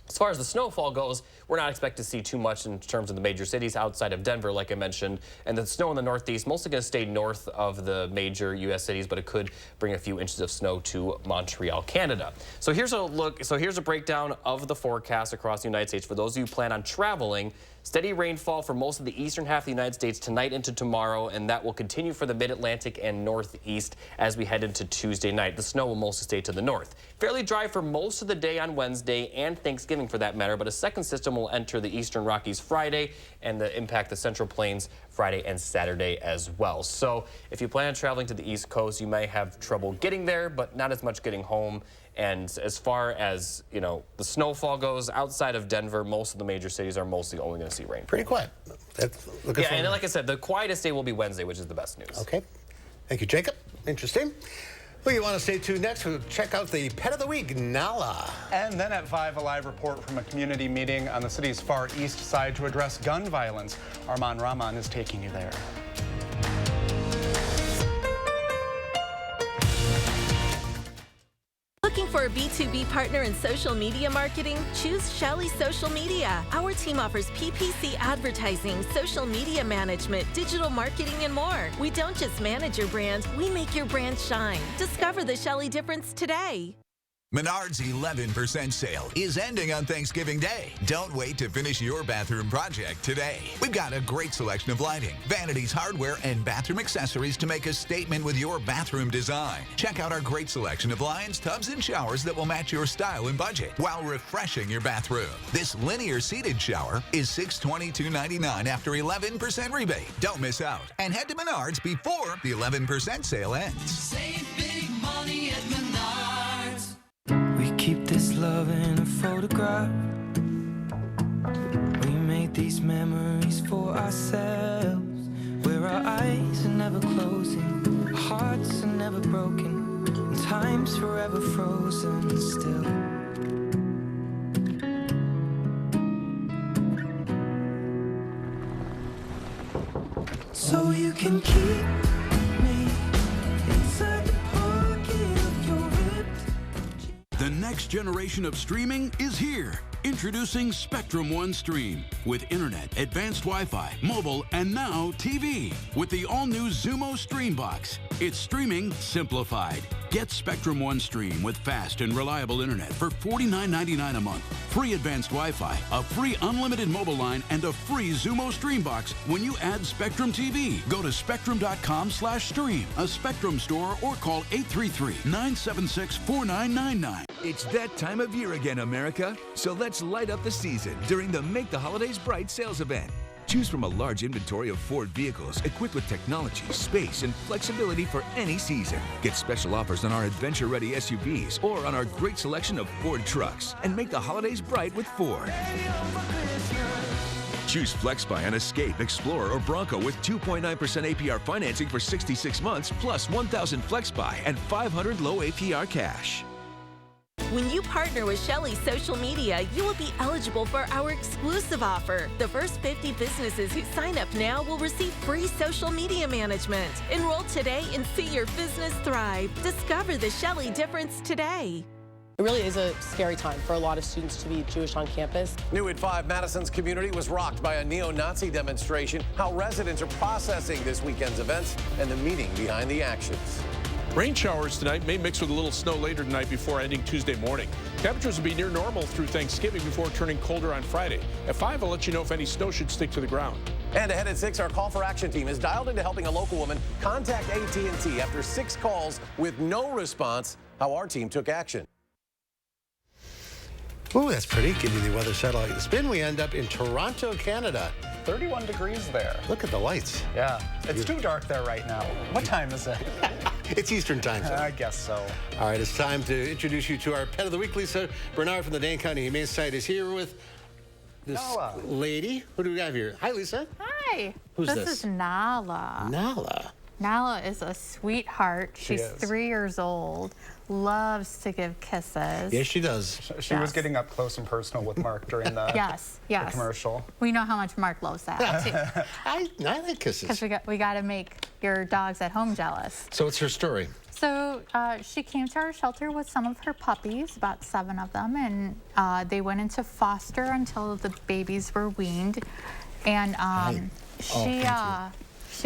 as far as the snowfall goes, we're not expecting to see too much in terms of the major cities outside of Denver, like I mentioned. And the snow in the northeast mostly going to stay north of the major U.S. cities, but it could bring a few inches of snow to Montreal, Canada. So here's a look. So here's a breakdown of the forecast across the United States. For those of you who plan on traveling, steady rainfall for most of the eastern half of the United States tonight into tomorrow, and that will continue for the mid-Atlantic and northeast as we head into Tuesday night. The snow will mostly stay to the north. Fairly dry for most of the day on Wednesday and Thanksgiving for that matter, but a second system will enter the eastern Rockies Friday and impact the central plains Friday and Saturday as well. So if you plan on traveling to the East Coast, you may have trouble getting there, but not as much getting home. And as far as, the snowfall goes, outside of Denver, most of the major cities are mostly only going to see rain. Pretty quiet. Yeah, and like I said, the quietest day will be Wednesday, which is the best news. Okay. Thank you, Jacob. Interesting. Well, you want to stay tuned next. We'll check out the Pet of the Week, Nala. And then at 5, a live report from a community meeting on the city's far east side to address gun violence. Arman Rahman is taking you there. Looking for a B2B partner in social media marketing? Choose Shelly Social Media. Our team offers PPC advertising, social media management, digital marketing, and more. We don't just manage your brand, we make your brand shine. Discover the Shelly difference today. Menards' 11% sale is ending on Thanksgiving Day. Don't wait to finish your bathroom project today. We've got a great selection of lighting, vanities, hardware, and bathroom accessories to make a statement with your bathroom design. Check out our great selection of lines, tubs, and showers that will match your style and budget while refreshing your bathroom. This linear seated shower is $622.99 after 11% rebate. Don't miss out and head to Menards before the 11% sale ends. Save big money at Menards. We keep this love in a photograph. We make these memories for ourselves, where our eyes are never closing, our hearts are never broken, and time's forever frozen still. So you can keep me inside the pocket of your ripped. The next generation of streaming is here. Introducing Spectrum One Stream with internet, advanced Wi-Fi, mobile, and now TV with the all-new Zumo Stream Box. It's streaming simplified. Get Spectrum One Stream with fast and reliable internet for $49.99 a month. Free advanced Wi-Fi, a free unlimited mobile line, and a free Xumo Stream Box when you add Spectrum TV. Go to spectrum.com/stream, a Spectrum store, or call 833-976-4999. It's that time of year again, America. So let's light up the season during the Make the Holidays Bright sales event. Choose from a large inventory of Ford vehicles equipped with technology, space, and flexibility for any season. Get special offers on our adventure-ready SUVs or on our great selection of Ford trucks. And make the holidays bright with Ford. Choose FlexBuy on Escape, Explorer, or Bronco with 2.9% APR financing for 66 months, plus 1,000 FlexBuy and 500 low APR cash. When you partner with Shelley Social Media, you will be eligible for our exclusive offer. The first 50 businesses who sign up now will receive free social media management. Enroll today and see your business thrive. Discover the Shelley difference today. It really is a scary time for a lot of students to be Jewish on campus. New at 5, Madison's community was rocked by a neo-Nazi demonstration. How residents are processing this weekend's events and the meaning behind the actions. Rain showers tonight may mix with a little snow later tonight before ending Tuesday morning. Temperatures will be near normal through Thanksgiving before turning colder on Friday. At 5, I'll let you know if any snow should stick to the ground. And ahead at 6, our call for action team is dialed into helping a local woman contact AT&T after 6 calls with no response. How our team took action. Ooh, that's pretty. Give you the weather satellite the spin. We end up in Toronto, Canada. 31 degrees there. Look at the lights. Yeah, it's too dark there right now. What time is it? It's Eastern time zone. I guess so. All right, it's time to introduce you to our pet of the week. Lisa Bernard from the Dane County Humane Society is here with this lady. Who do we have here? Hi, Lisa. Hi. Who's this? This is Nala. Nala. Nala is a sweetheart. She's 3 years old. Loves to give kisses. Yes, she does. She was getting up close and personal with Mark during the, the commercial. We know how much Mark loves that, too. I like kisses. Because we got to make your dogs at home jealous. So what's her story? So she came to our shelter with some of her puppies, about 7 of them, and they went into foster until the babies were weaned. And she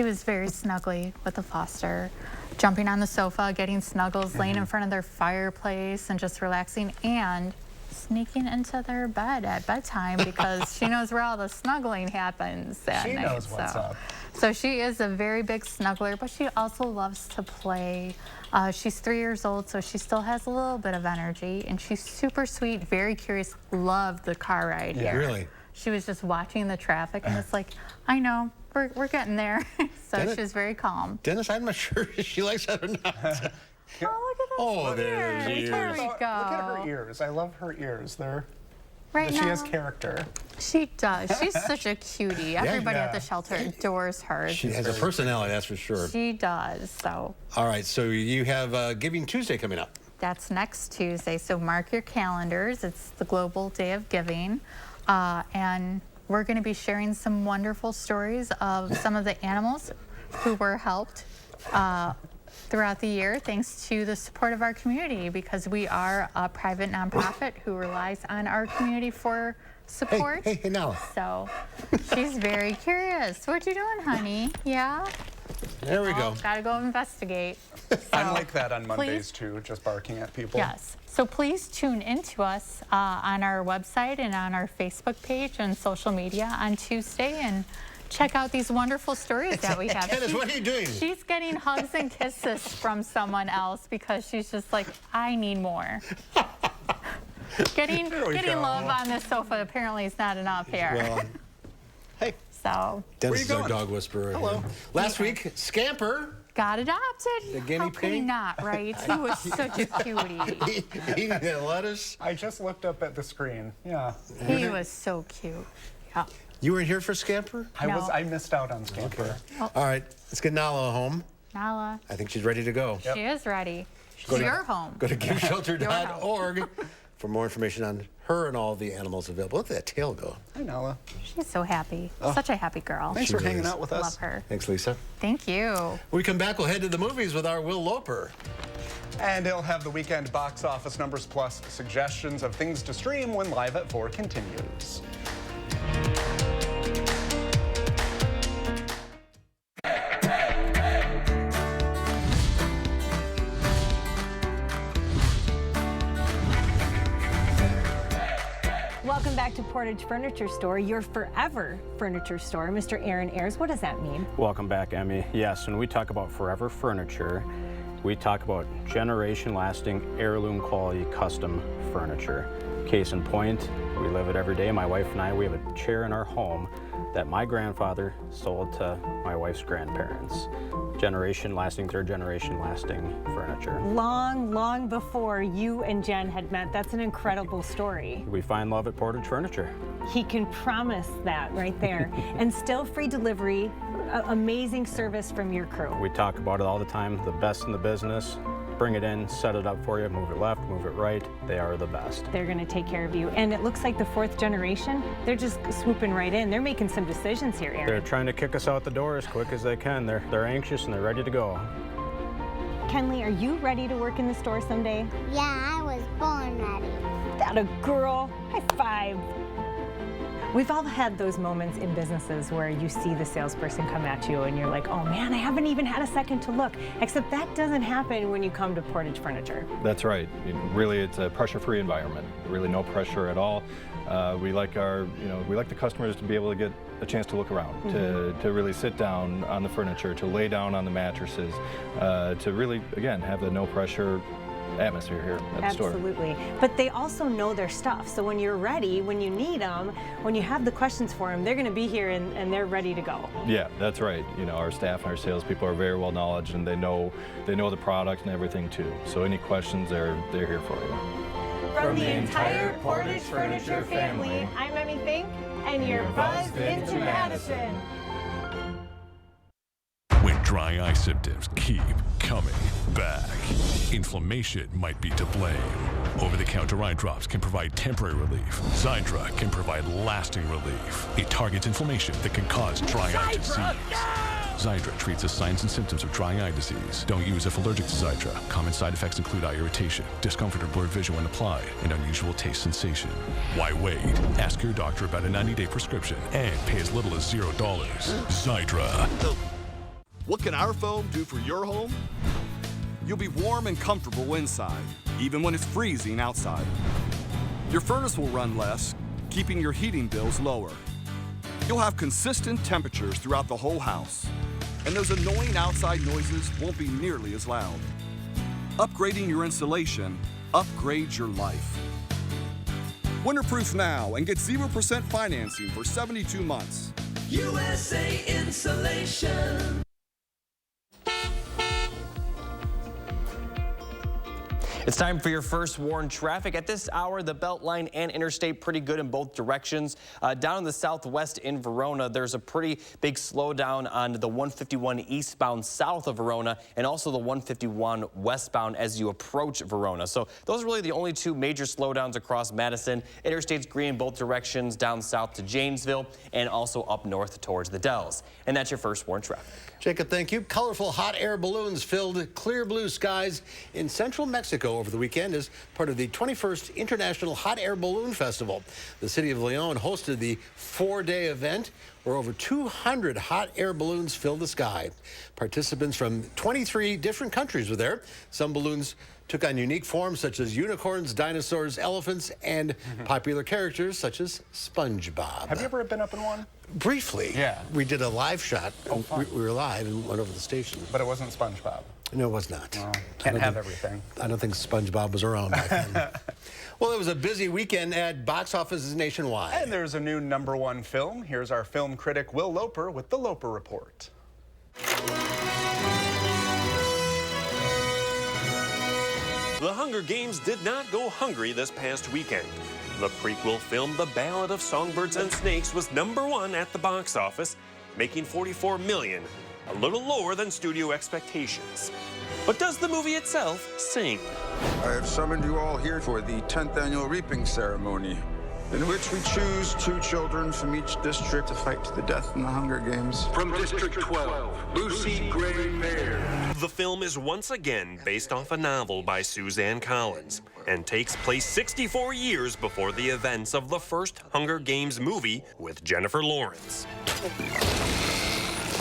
was very snuggly with the foster, jumping on the sofa, getting snuggles, laying in front of their fireplace and just relaxing, and sneaking into their bed at bedtime because she knows where all the snuggling happens that night. She knows what's up. So she is a very big snuggler, but she also loves to play. She's 3 years old, so she still has a little bit of energy, and she's super sweet, very curious, loved the car ride here. Really? She was just watching the traffic, and it's like, I know, we're getting there. So Dennis, she's very calm. Dennis, I'm not sure if she likes that or not. Oh, look at this. Oh, there's ears. There we go. Look at her ears. I love her ears. Right she now, has character. She does. She's such a cutie. Everybody at the shelter adores her. She has a personality, that's for sure. She does. So. All right, so you have Giving Tuesday coming up. That's next Tuesday. So mark your calendars. It's the Global Day of Giving. And we're going to be sharing some wonderful stories of some of the animals who were helped throughout the year thanks to the support of our community, because we are a private nonprofit who relies on our community for support. Hey, Nala. So she's very curious. What you doing, honey? Yeah? There we go. Gotta go investigate. I'm like that on Mondays too, just barking at people. Yes. So please tune into us on our website and on our Facebook page and social media on Tuesday and check out these wonderful stories that we have. Dennis, what are you doing? She's getting hugs and kisses from someone else because she's just like, I need more. Getting love on this sofa apparently is not enough here. Well, hey. So. Dennis is our dog whisperer. Hello. Last week, Scamper. Got adopted. The guinea How could he pig? not, right? He was such a cutie. Eating that lettuce. I just looked up at the screen. Yeah. He was so cute. Yeah. You weren't here for Scamper? I missed out on Scamper. Okay. All right, let's get Nala home. Nala. I think she's ready to go. She is ready. Go to- You're home. Go to giveshelter.org for more information on her and all the animals available. Look at that tail go. Hi, Nala. She's so happy. Oh. Such a happy girl. Thanks for hanging out with us. Love her. Thanks, Lisa. Thank you. When we come back, we'll head to the movies with our Will Loper. And he'll have the weekend box office numbers plus suggestions of things to stream when Live at 4 continues. Portage Furniture Store, your forever furniture store. Mr. Aaron Ayers, what does that mean? Welcome back, Emmy. Yes, when we talk about forever furniture, we talk about generation-lasting, heirloom-quality custom furniture. Case in point, we live it every day. My wife and I, we have a chair in our home that my grandfather sold to my wife's grandparents. Generation-lasting, third generation-lasting furniture. Long before you and Jen had met. That's an incredible story. We find love at Portage Furniture. He can promise that right there. And still free delivery, amazing service from your crew. We talk about it all the time, the best in the business. Bring it in, set it up for you, move it left, move it right. They are the best. They're going to take care of you. And it looks like the fourth generation, they're just swooping right in. They're making some decisions here, Aaron. They're trying to kick us out the door as quick as they can. They're anxious and they're ready to go. Kenley, are you ready to work in the store someday? Yeah, I was born ready. That a girl. High five. We've all had those moments in businesses where you see the salesperson come at you and you're like, oh man, I haven't even had a second to look. Except that doesn't happen when you come to Portage Furniture. That's right. Really, it's a pressure-free environment. Really no pressure at all. We like the customers to be able to get a chance to look around, to really sit down on the furniture, to lay down on the mattresses, to really, again, have the no pressure atmosphere here at the store. Absolutely. But they also know their stuff. So when you're ready, when you need them, when you have the questions for them, they're going to be here and they're ready to go. Yeah, that's right. You know, our staff and our salespeople are very well knowledgeable and they know the product and everything too. So any questions, they're here for you. From the entire Portage Furniture family, I'm Emmy Fink, and you're buzzed into Madison. When dry eye symptoms keep coming back, inflammation might be to blame. Over-the-counter eye drops can provide temporary relief. Xiidra can provide lasting relief. It targets inflammation that can cause dry eye disease. Xiidra treats the signs and symptoms of dry eye disease. Don't use if allergic to Xiidra. Common side effects include eye irritation, discomfort or blurred vision when applied, and unusual taste sensation. Why wait? Ask your doctor about a 90-day prescription and pay as little as $0. Xiidra. What can our foam do for your home? You'll be warm and comfortable inside, even when it's freezing outside. Your furnace will run less, keeping your heating bills lower. You'll have consistent temperatures throughout the whole house, and those annoying outside noises won't be nearly as loud. Upgrading your insulation upgrades your life. Winterproof now and get 0% financing for 72 months. USA Insulation. It's time for your first warn traffic. At this hour, the Beltline and Interstate pretty good in both directions. Down in the southwest in Verona, there's a pretty big slowdown on the 151 eastbound south of Verona and also the 151 westbound as you approach Verona. So those are really the only two major slowdowns across Madison. Interstate's green in both directions down south to Janesville and also up north towards the Dells. And that's your first warn traffic. Jacob, thank you. Colorful hot air balloons filled clear blue skies in central Mexico over the weekend as part of the 21st International Hot Air Balloon Festival. The city of Leon hosted the 4-day event where over 200 hot air balloons filled the sky. Participants from 23 different countries were there. Some balloons took on unique forms such as unicorns, dinosaurs, elephants, and popular characters such as SpongeBob. Have you ever been up in one? Briefly. Yeah. We did a live shot. Oh, we were live and went over the station. But it wasn't SpongeBob. No, it was not. Well, can't have everything. I don't think SpongeBob was around back then. Well, it was a busy weekend at box offices nationwide. And there's a new #1 film. Here's our film critic, Will Loper, with the Loper Report. The Hunger Games did not go hungry this past weekend. The prequel film, The Ballad of Songbirds and Snakes, was #1 at the box office, making $44 million, a little lower than studio expectations. But does the movie itself sing? I have summoned you all here for the 10th annual reaping ceremony, in which we choose 2 children from each district to fight to the death in the Hunger Games. From District 12, Lucy Gray Baird. The film is once again based off a novel by Suzanne Collins and takes place 64 years before the events of the first Hunger Games movie with Jennifer Lawrence.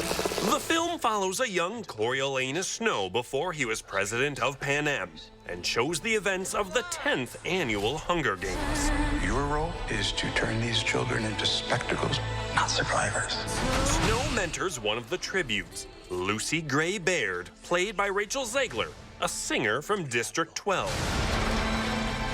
The film follows a young Coriolanus Snow before he was president of Pan Am and shows the events of the 10th annual Hunger Games. Your role is to turn these children into spectacles, not survivors. Snow mentors one of the tributes, Lucy Gray Baird, played by Rachel Zegler, a singer from District 12.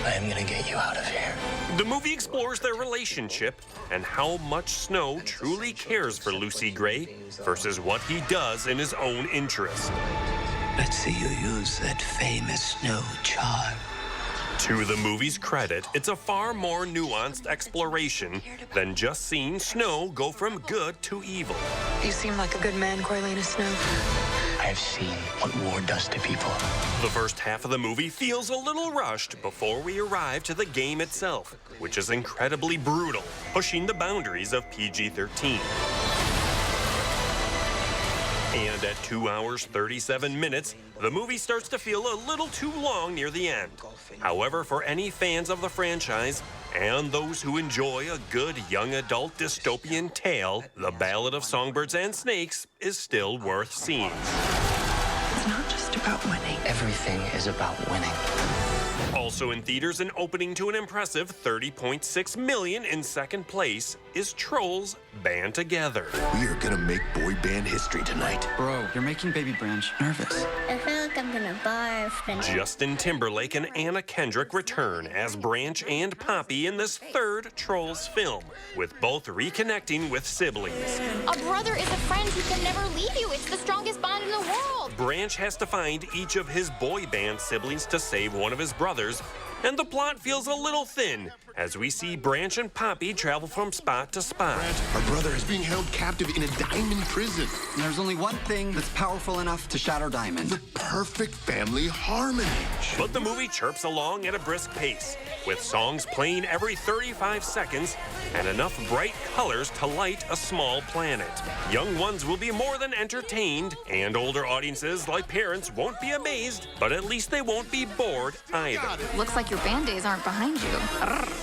I am gonna get you out of here. The movie explores their relationship and how much Snow truly cares for Lucy Gray versus what he does in his own interest. Let's see you use that famous Snow charm. To the movie's credit, it's a far more nuanced exploration than just seeing Snow go from good to evil. You seem like a good man, Coriolanus Snow. I've seen what war does to people. The first half of the movie feels a little rushed before we arrive to the game itself, which is incredibly brutal, pushing the boundaries of PG-13. And at 2 hours, 37 minutes, the movie starts to feel a little too long near the end. However, for any fans of the franchise and those who enjoy a good young adult dystopian tale, The Ballad of Songbirds and Snakes is still worth seeing. It's not just about winning. Everything is about winning. Also in theaters and opening to an impressive $30.6 million in second place is Trolls Band Together. We are gonna make boy band history tonight. Bro, you're making baby Branch nervous. I feel like I'm gonna barf. Justin Timberlake and Anna Kendrick return as Branch and Poppy in this third Trolls film, with both reconnecting with siblings. A brother is a friend who can never leave you. It's the strongest bond in the world. Branch has to find each of his boy band siblings to save one of his brothers, and the plot feels a little thin as we see Branch and Poppy travel from spot to spot. Our brother is being held captive in a diamond prison. And there's only one thing that's powerful enough to shatter Diamond. The perfect family harmony. But the movie chirps along at a brisk pace, with songs playing every 35 seconds and enough bright colors to light a small planet. Young ones will be more than entertained, and older audiences like parents won't be amazed, but at least they won't be bored either. Looks like your band days aren't behind you.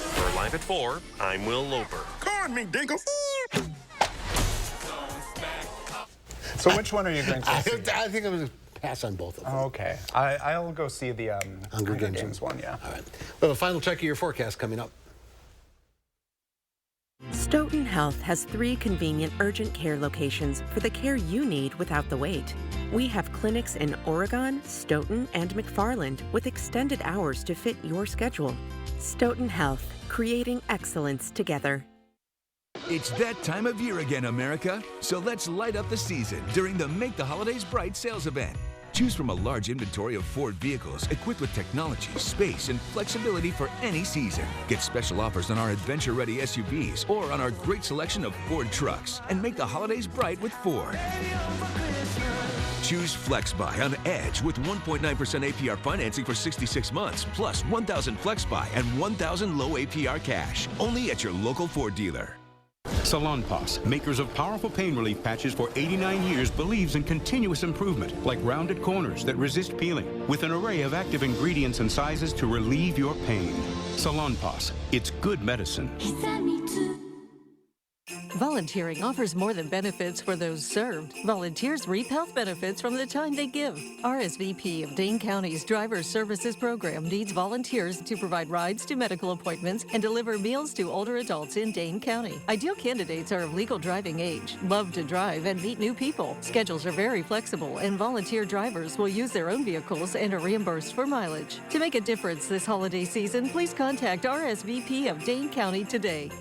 For Live at 4, I'm Will Loper. Corn me, Dingle. So which one are you going to see? I think I'm going to pass on both of them. Oh, okay. I'll go see the Hunger Games one, yeah. All right. Well, a final check of your forecast coming up. Stoughton Health has 3 convenient urgent care locations for the care you need without the wait. We have clinics in Oregon, Stoughton, and McFarland with extended hours to fit your schedule. Stoughton Health, creating excellence together. It's that time of year again, America. So let's light up the season during the Make the Holidays Bright sales event. Choose from a large inventory of Ford vehicles equipped with technology, space, and flexibility for any season. Get special offers on our adventure-ready SUVs or on our great selection of Ford trucks. And make the holidays bright with Ford. Choose FlexBuy on Edge with 1.9% APR financing for 66 months, plus 1,000 FlexBuy and 1,000 low APR cash. Only at your local Ford dealer. Salonpas, makers of powerful pain relief patches for 89 years, believes in continuous improvement, like rounded corners that resist peeling, with an array of active ingredients and sizes to relieve your pain. Salonpas, it's good medicine. Volunteering offers more than benefits for those served. Volunteers reap health benefits from the time they give. RSVP of Dane County's Driver Services Program needs volunteers to provide rides to medical appointments and deliver meals to older adults in Dane County. Ideal candidates are of legal driving age, love to drive, and meet new people. Schedules are very flexible, and volunteer drivers will use their own vehicles and are reimbursed for mileage. To make a difference this holiday season, please contact RSVP of Dane County today.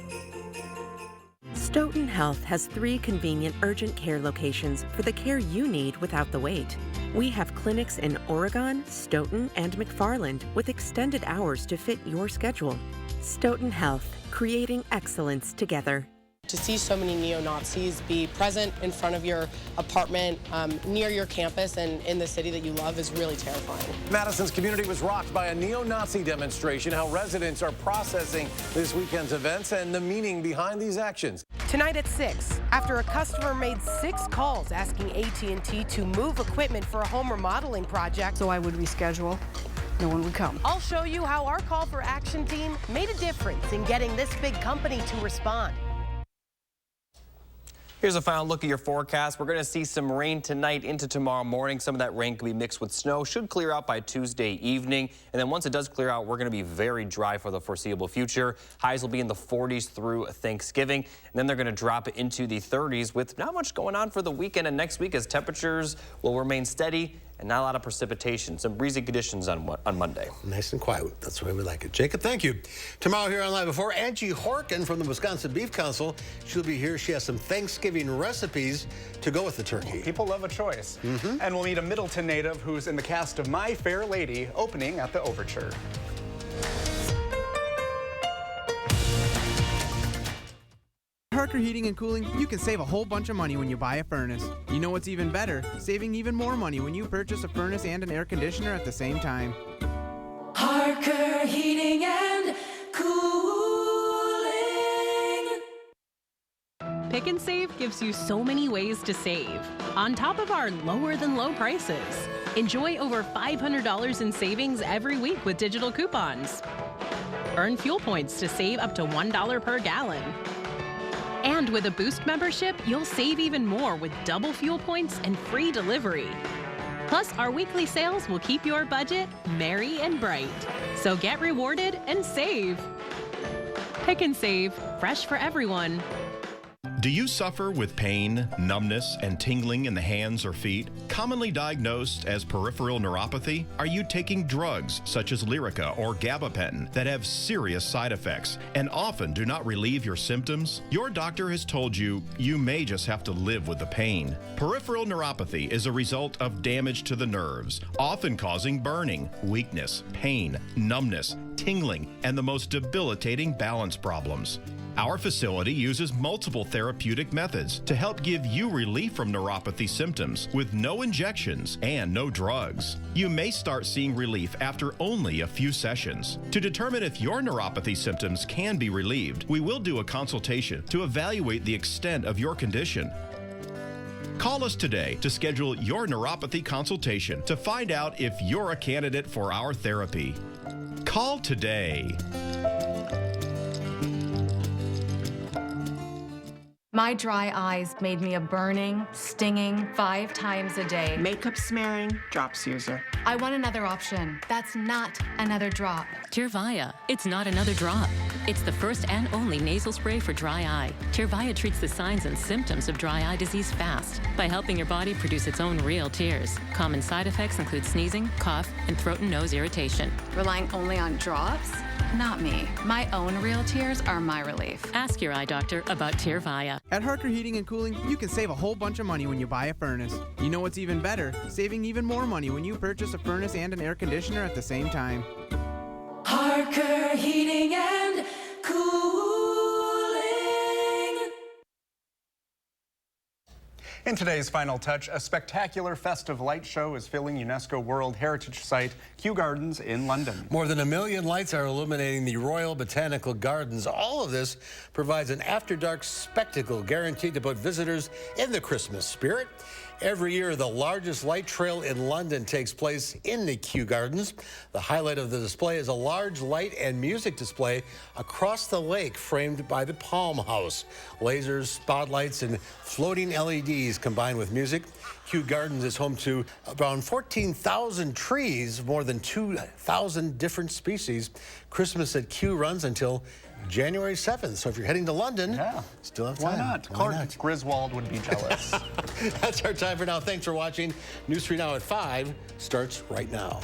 Stoughton Health has 3 convenient urgent care locations for the care you need without the wait. We have clinics in Oregon, Stoughton, and McFarland with extended hours to fit your schedule. Stoughton Health, creating excellence together. To see so many neo-Nazis be present in front of your apartment, near your campus, and in the city that you love is really terrifying. Madison's community was rocked by a neo-Nazi demonstration. How residents are processing this weekend's events and the meaning behind these actions. Tonight at 6, after a customer made 6 calls asking AT&T to move equipment for a home remodeling project. So I would reschedule. No one would come. I'll show you how our call for action team made a difference in getting this big company to respond. Here's a final look at your forecast. We're going to see some rain tonight into tomorrow morning. Some of that rain could be mixed with snow. Should clear out by Tuesday evening. And then once it does clear out, we're going to be very dry for the foreseeable future. Highs will be in the 40s through Thanksgiving. And then they're going to drop into the 30s with not much going on for the weekend and next week as temperatures will remain steady and not a lot of precipitation. Some breezy conditions on Monday. Nice and quiet. That's the way we like it. Jacob, thank you. Tomorrow here on Live Before, Angie Horkin from the Wisconsin Beef Council. She'll be here. She has some Thanksgiving recipes to go with the turkey. Well, people love a choice. And we'll meet a Middleton native who's in the cast of My Fair Lady, opening at the Overture. Harker Heating and Cooling, you can save a whole bunch of money when you buy a furnace. You know what's even better? Saving even more money when you purchase a furnace and an air conditioner at the same time. Harker Heating and Cooling. Pick and Save gives you so many ways to save. On top of our lower than low prices, enjoy over $500 in savings every week with digital coupons. Earn fuel points to save up to $1 per gallon. And with a Boost membership, you'll save even more with double fuel points and free delivery. Plus, our weekly sales will keep your budget merry and bright. So get rewarded and save. Pick and Save, fresh for everyone. Do you suffer with pain, numbness, and tingling in the hands or feet, commonly diagnosed as peripheral neuropathy? Are you taking drugs such as Lyrica or gabapentin that have serious side effects and often do not relieve your symptoms? Your doctor has told you you may just have to live with the pain. Peripheral neuropathy is a result of damage to the nerves, often causing burning, weakness, pain, numbness, tingling, and the most debilitating balance problems. Our facility uses multiple therapeutic methods to help give you relief from neuropathy symptoms with no injections and no drugs. You may start seeing relief after only a few sessions. To determine if your neuropathy symptoms can be relieved, we will do a consultation to evaluate the extent of your condition. Call us today to schedule your neuropathy consultation to find out if you're a candidate for our therapy. Call today. My dry eyes made me a burning, stinging 5 times a day. Makeup smearing, drops user. I want another option. That's not another drop. Tyrvaya. It's not another drop. It's the first and only nasal spray for dry eye. Tyrvaya treats the signs and symptoms of dry eye disease fast by helping your body produce its own real tears. Common side effects include sneezing, cough, and throat and nose irritation. Relying only on drops? Not me. My own real tears are my relief. Ask your eye doctor about Tyrvaya. At Harker Heating and Cooling, you can save a whole bunch of money when you buy a furnace. You know what's even better? Saving even more money when you purchase a furnace and an air conditioner at the same time. Harker Heating and Cooling. In today's Final Touch, a spectacular festive light show is filling UNESCO World Heritage Site Kew Gardens in London. More than 1 million lights are illuminating the Royal Botanical Gardens. All of this provides an after-dark spectacle guaranteed to put visitors in the Christmas spirit. Every year, the largest light trail in London takes place in the Kew Gardens. The highlight of the display is a large light and music display across the lake framed by the Palm House. Lasers, spotlights, and floating LEDs combined with music. Kew Gardens is home to around 14,000 trees, more than 2,000 different species. Christmas at Kew runs until January 7th. So if you're heading to London, still have time. Why not? Clark Griswold would be jealous. That's our time for now. Thanks for watching. News 3 Now at 5 starts right now.